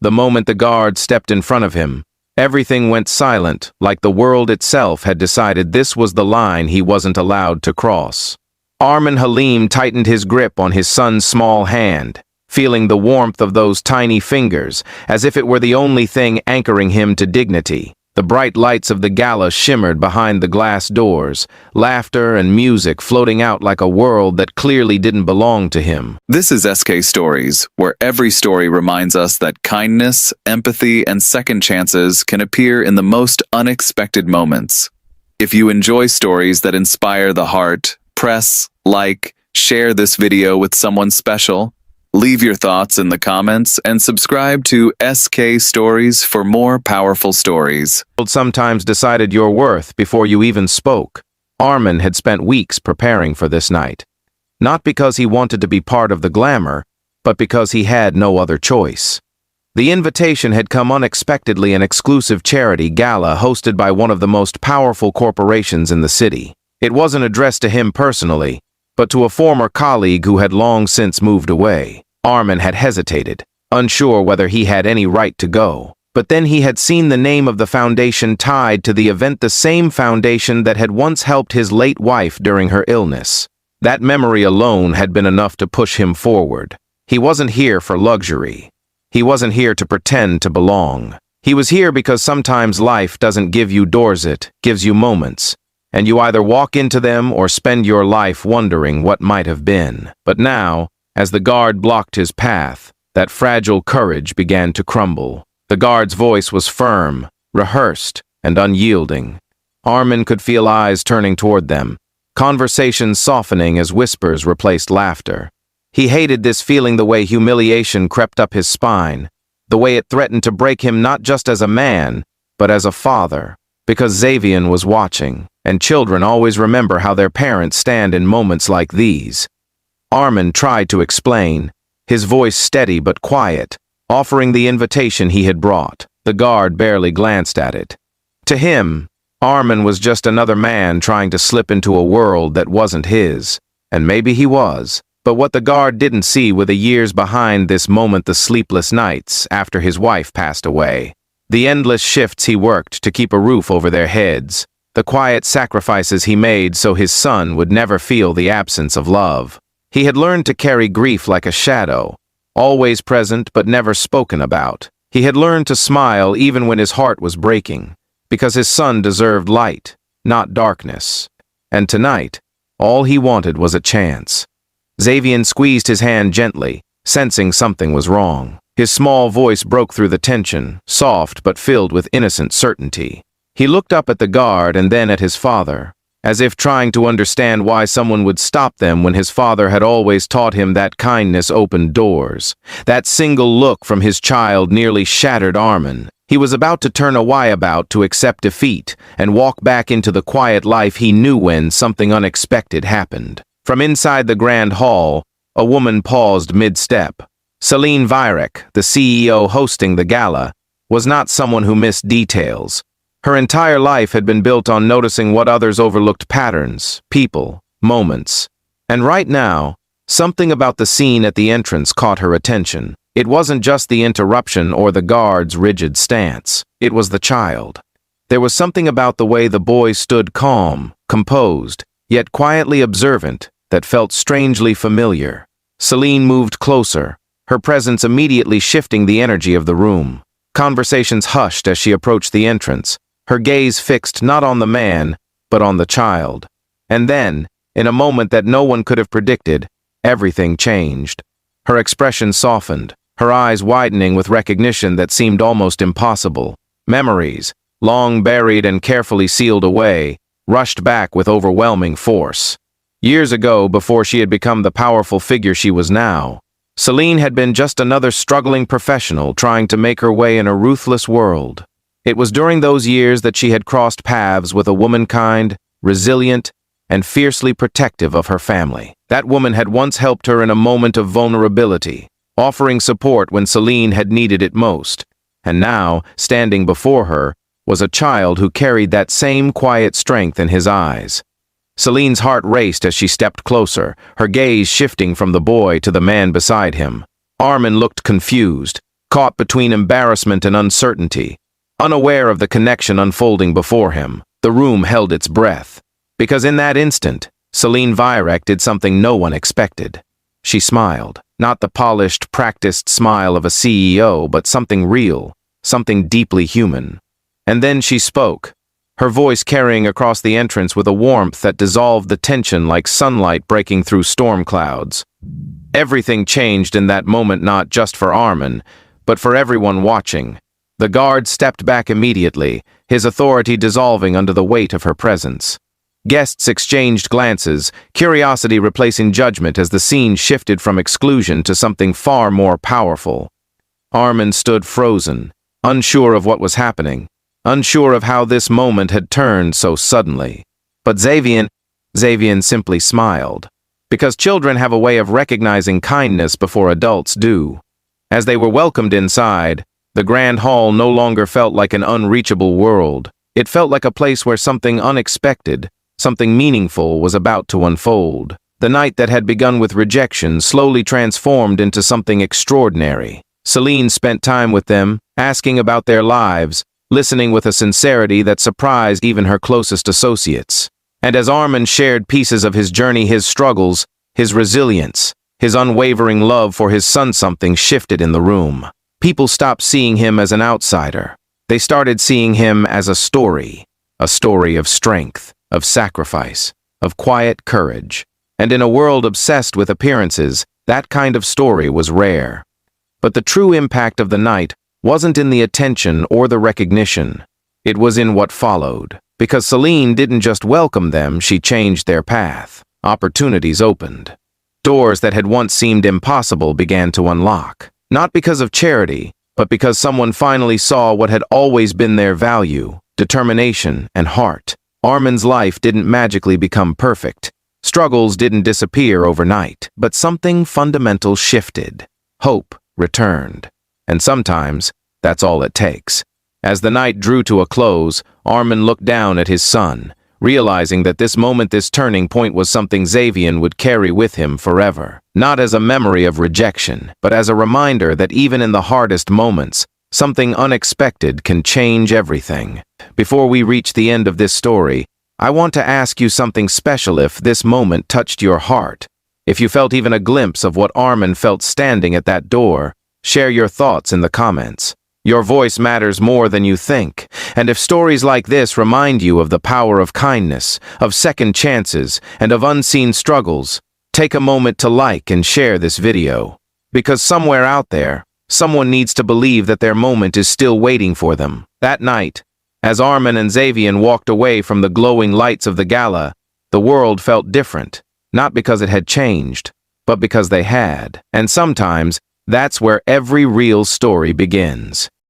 The moment the guard stepped in front of him, everything went silent, like the world itself had decided this was the line he wasn't allowed to cross. Armin Halim tightened his grip on his son's small hand, feeling the warmth of those tiny fingers, as if it were the only thing anchoring him to dignity. The bright lights of the gala shimmered behind the glass doors, laughter and music floating out like a world that clearly didn't belong to him. This is SK Stories, where every story reminds us that kindness, empathy, and second chances can appear in the most unexpected moments. If you enjoy stories that inspire the heart, press, like, share this video with someone special. Leave your thoughts in the comments and subscribe to SK Stories for more powerful stories. Sometimes decided your worth before you even spoke. Armin had spent weeks preparing for this night. Not because he wanted to be part of the glamour, but because he had no other choice. The invitation had come unexpectedly, an exclusive charity gala hosted by one of the most powerful corporations in the city. It wasn't addressed to him personally, but to a former colleague who had long since moved away. Armin had hesitated, unsure whether he had any right to go. But then he had seen the name of the foundation tied to the event, the same foundation that had once helped his late wife during her illness. That memory alone had been enough to push him forward. He wasn't here for luxury. He wasn't here to pretend to belong. He was here because sometimes life doesn't give you doors, it gives you moments. And you either walk into them or spend your life wondering what might have been. But now, as the guard blocked his path, that fragile courage began to crumble. The guard's voice was firm, rehearsed, and unyielding. Armin could feel eyes turning toward them, conversations softening as whispers replaced laughter. He hated this feeling, the way humiliation crept up his spine, the way it threatened to break him not just as a man, but as a father. Because Xavian was watching, and children always remember how their parents stand in moments like these. Armin tried to explain, his voice steady but quiet, offering the invitation he had brought. The guard barely glanced at it. To him, Armin was just another man trying to slip into a world that wasn't his. And maybe he was. But what the guard didn't see were the years behind this moment, the sleepless nights after his wife passed away. The endless shifts he worked to keep a roof over their heads. The quiet sacrifices he made so his son would never feel the absence of love. He had learned to carry grief like a shadow, always present but never spoken about. He had learned to smile even when his heart was breaking, because his son deserved light, not darkness. And tonight, all he wanted was a chance. Xavian squeezed his hand gently, sensing something was wrong. His small voice broke through the tension, soft but filled with innocent certainty. He looked up at the guard and then at his father, as if trying to understand why someone would stop them when his father had always taught him that kindness opened doors. That single look from his child nearly shattered Armin. He was about to turn away, about to accept defeat and walk back into the quiet life he knew when something unexpected happened. From inside the grand hall, a woman paused mid-step. Celine Virek, the CEO hosting the gala, was not someone who missed details. Her entire life had been built on noticing what others overlooked: patterns, people, moments. And right now, something about the scene at the entrance caught her attention. It wasn't just the interruption or the guard's rigid stance. It was the child. There was something about the way the boy stood, calm, composed, yet quietly observant, that felt strangely familiar. Celine moved closer, her presence immediately shifting the energy of the room. Conversations hushed as she approached the entrance, her gaze fixed not on the man, but on the child. And then, in a moment that no one could have predicted, everything changed. Her expression softened, her eyes widening with recognition that seemed almost impossible. Memories, long buried and carefully sealed away, rushed back with overwhelming force. Years ago, before she had become the powerful figure she was now, Celine had been just another struggling professional trying to make her way in a ruthless world. It was during those years that she had crossed paths with a woman kind, resilient, and fiercely protective of her family. That woman had once helped her in a moment of vulnerability, offering support when Celine had needed it most. And now, standing before her, was a child who carried that same quiet strength in his eyes. Celine's heart raced as she stepped closer, her gaze shifting from the boy to the man beside him. Armin looked confused, caught between embarrassment and uncertainty. Unaware of the connection unfolding before him, the room held its breath. Because in that instant, Celine Vierek did something no one expected. She smiled, not the polished, practiced smile of a CEO, but something real, something deeply human. And then she spoke, her voice carrying across the entrance with a warmth that dissolved the tension like sunlight breaking through storm clouds. Everything changed in that moment, not just for Armin, but for everyone watching. The guard stepped back immediately, his authority dissolving under the weight of her presence. Guests exchanged glances, curiosity replacing judgment as the scene shifted from exclusion to something far more powerful. Armin stood frozen, unsure of what was happening, unsure of how this moment had turned so suddenly. But Xavier simply smiled, because children have a way of recognizing kindness before adults do. As they were welcomed inside, the grand hall no longer felt like an unreachable world. It felt like a place where something unexpected, something meaningful was about to unfold. The night that had begun with rejection slowly transformed into something extraordinary. Celine spent time with them, asking about their lives, listening with a sincerity that surprised even her closest associates. And as Armin shared pieces of his journey, his struggles, his resilience, his unwavering love for his son, something shifted in the room. People stopped seeing him as an outsider. They started seeing him as a story of strength, of sacrifice, of quiet courage. And in a world obsessed with appearances, that kind of story was rare. But the true impact of the night wasn't in the attention or the recognition. It was in what followed. Because Celine didn't just welcome them, she changed their path. Opportunities opened. Doors that had once seemed impossible began to unlock. Not because of charity, but because someone finally saw what had always been their value, determination and heart. Armin's life didn't magically become perfect. Struggles didn't disappear overnight, but something fundamental shifted. Hope returned. And sometimes, that's all it takes. As the night drew to a close, Armin looked down at his son, realizing that this moment, this turning point, was something Xavier would carry with him forever. Not as a memory of rejection, but as a reminder that even in the hardest moments, something unexpected can change everything. Before we reach the end of this story, I want to ask you something special. If this moment touched your heart, if you felt even a glimpse of what Armin felt standing at that door, share your thoughts in the comments. Your voice matters more than you think, and if stories like this remind you of the power of kindness, of second chances, and of unseen struggles, take a moment to like and share this video. Because somewhere out there, someone needs to believe that their moment is still waiting for them. That night, as Armin and Xavier walked away from the glowing lights of the gala, the world felt different, not because it had changed, but because they had. And sometimes, that's where every real story begins.